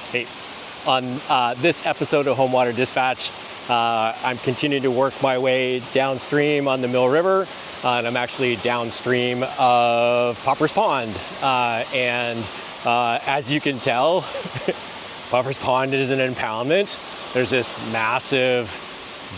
Hey, on this episode of Home Water Dispatch, I'm continuing to work my way downstream on the Mill River, and I'm actually downstream of Popper's Pond. As you can tell, Popper's Pond is an impoundment. There's this massive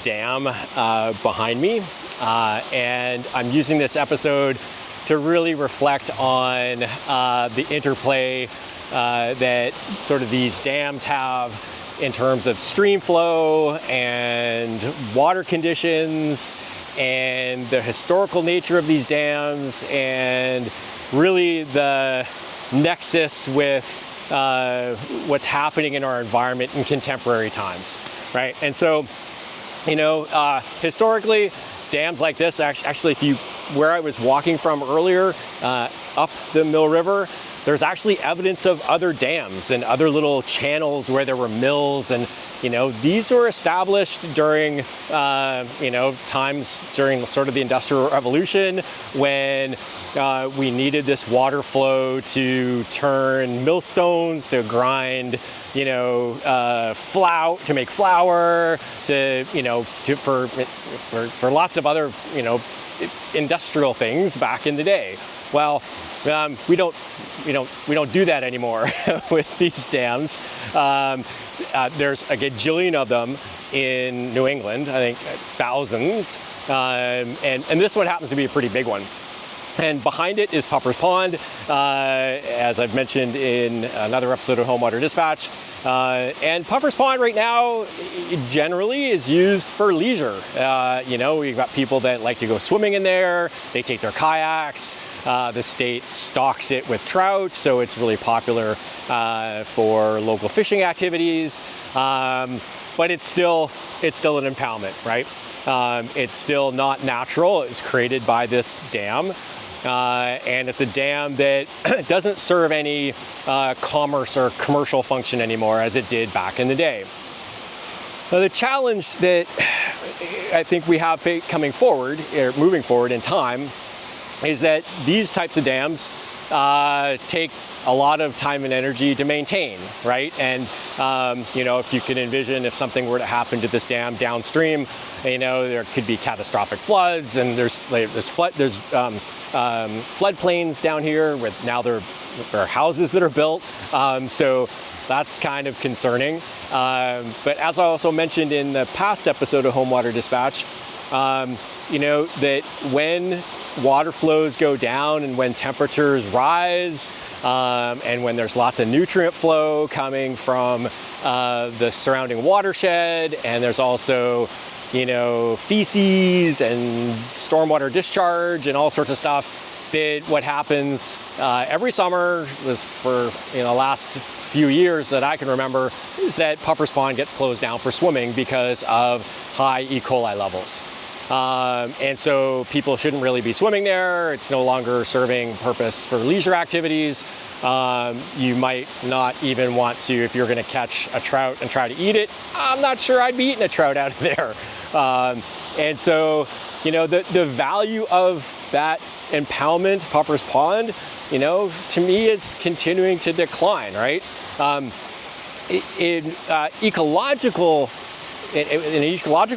dam behind me, and I'm using this episode to really reflect on the interplay that sort of these dams have in terms of stream flow and water conditions and the historical nature of these dams, and really the nexus with what's happening in our environment in contemporary times, right? And so, historically, dams like this, actually, where I was walking from earlier, up the Mill River, there's actually evidence of other dams and other little channels where there were mills, and these were established during times during sort of the Industrial Revolution, when we needed this water flow to turn millstones, to grind flour, to make flour, for lots of other industrial things back in the day. Well, we don't do that anymore with these dams. There's a gajillion of them in New England, I think thousands, and this one happens to be a pretty big one. And behind it is Popper's Pond, as I've mentioned in another episode of Home Water Dispatch. And Popper's Pond right now generally is used for leisure. We've got people that like to go swimming in there. They take their kayaks. The state stocks it with trout, so it's really popular for local fishing activities. But it's still an impoundment, right? It's still not natural. It was created by this dam. And it's a dam that doesn't serve any commerce or commercial function anymore as it did back in the day. Now, the challenge that I think we have coming forward, or moving forward in time, is that these types of dams take a lot of time and energy to maintain, right? And if you can envision, if something were to happen to this dam downstream, there could be catastrophic floods, and there's floodplains down here with now there are houses that are built, so that's kind of concerning. But as I also mentioned in the past episode of Home Water Dispatch, that when water flows go down and when temperatures rise, and when there's lots of nutrient flow coming from the surrounding watershed, and there's also feces and stormwater discharge and all sorts of stuff, that what happens every summer was for the last few years that I can remember, is that Popper's Pond gets closed down for swimming because of high E. coli levels. And so people shouldn't really be swimming there. It's no longer serving purpose for leisure activities. You might not even want to, if you're going to catch a trout and try to eat it, I'm not sure I'd be eating a trout out of there. And so, the value of that impoundment, Popper's Pond, to me, it's continuing to decline, right? In an ecological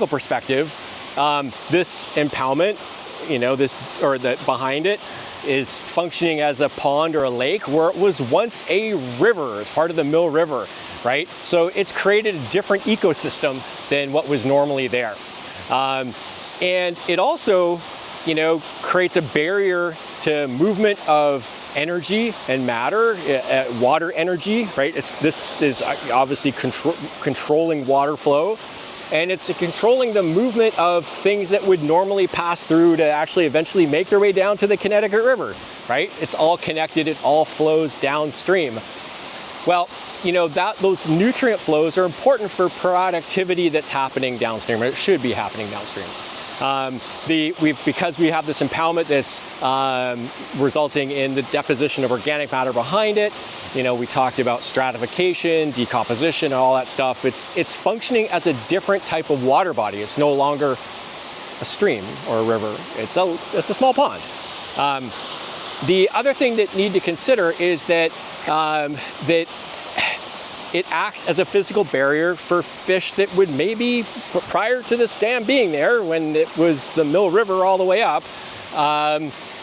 perspective, this impoundment, behind it is functioning as a pond or a lake where it was once a river. It's part of the Mill River, right? So it's created a different ecosystem than what was normally there. And it also, creates a barrier to movement of energy and matter, water energy, right? This is obviously controlling water flow. And it's controlling the movement of things that would normally pass through to actually eventually make their way down to the Connecticut River, right? It's all connected, it all flows downstream. Well, those nutrient flows are important for productivity that's happening downstream, or it should be happening downstream. Because we have this impoundment that's resulting in the deposition of organic matter behind it. We talked about stratification, decomposition, and all that stuff. It's functioning as a different type of water body. It's no longer a stream or a river. It's a small pond. The other thing that you need to consider is that it acts as a physical barrier for fish that would maybe, prior to this dam being there, when it was the Mill River all the way up,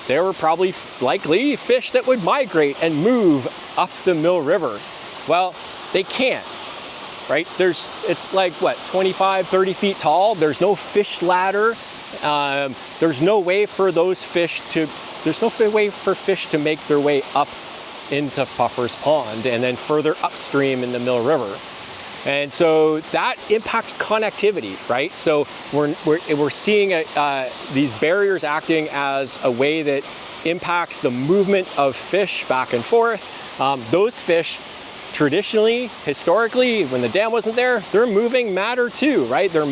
there were probably likely fish that would migrate and move up the Mill River. Well, they can't, right? It's like, what, 25, 30 feet tall? There's no fish ladder. There's no way for fish to make their way up into Puffer's Pond and then further upstream in the Mill River. And so that impacts connectivity, right? So we're seeing these barriers acting as a way that impacts the movement of fish back and forth. Those fish, traditionally, historically, when the dam wasn't there, they're moving matter too, right? They're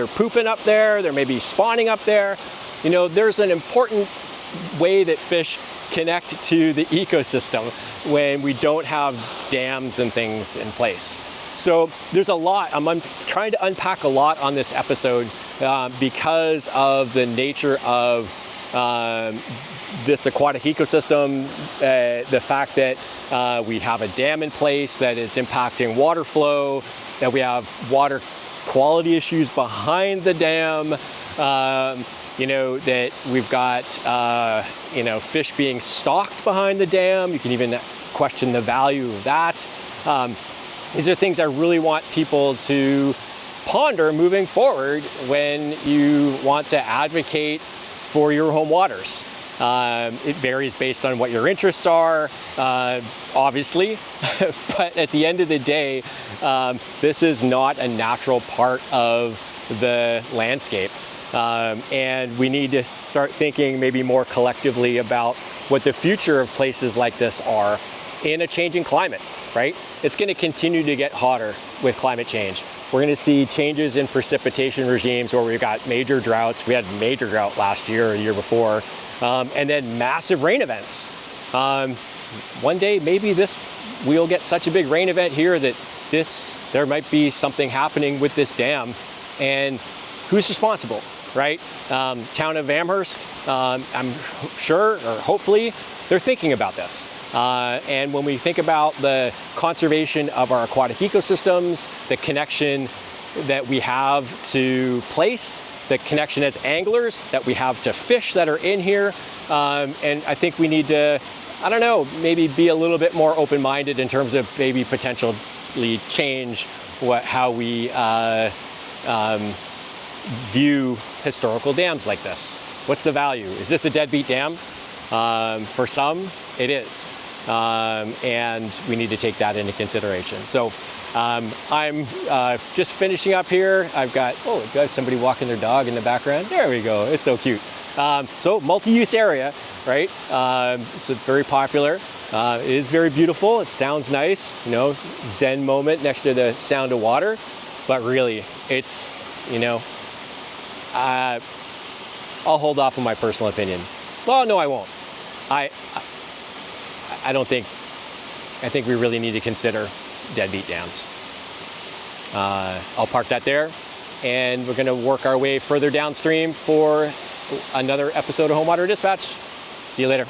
pooping up there, they're maybe spawning up there. You know, there's an important way that fish connect to the ecosystem when we don't have dams and things in place. So there's a lot. I'm trying to unpack a lot on this episode because of the nature of this aquatic ecosystem, the fact that we have a dam in place that is impacting water flow, that we have water quality issues behind the dam, you know, that we've got, you know, fish being stocked behind the dam. You can even question the value of that. These are things I really want people to ponder moving forward when you want to advocate for your home waters. It varies based on what your interests are, obviously, but at the end of the day, this is not a natural part of the landscape. And we need to start thinking maybe more collectively about what the future of places like this are in a changing climate, right? It's going to continue to get hotter with climate change. We're going to see changes in precipitation regimes where we've got major droughts. We had a major drought last year or a year before, and then massive rain events. One day, maybe we'll get such a big rain event here that there might be something happening with this dam, and who's responsible, right? Town of Amherst, I'm sure, or hopefully, they're thinking about this. And when we think about the conservation of our aquatic ecosystems, the connection that we have to place, the connection as anglers that we have to fish that are in here, and I think we need to, I don't know, maybe be a little bit more open-minded in terms of maybe potentially change how we view historical dams like this. What's the value? Is this a deadbeat dam? For some, it is. And we need to take that into consideration. So I'm just finishing up here. I've got somebody walking their dog in the background. There we go. It's so cute. So multi-use area, right? So it's very popular. It is very beautiful. It sounds nice, you know, Zen moment next to the sound of water. But really, it's, you know, I'll hold off on my personal opinion. Well, no, I won't. I think we really need to consider deadbeat dams. I'll park that there, and we're going to work our way further downstream for another episode of Home Water Dispatch. See you later.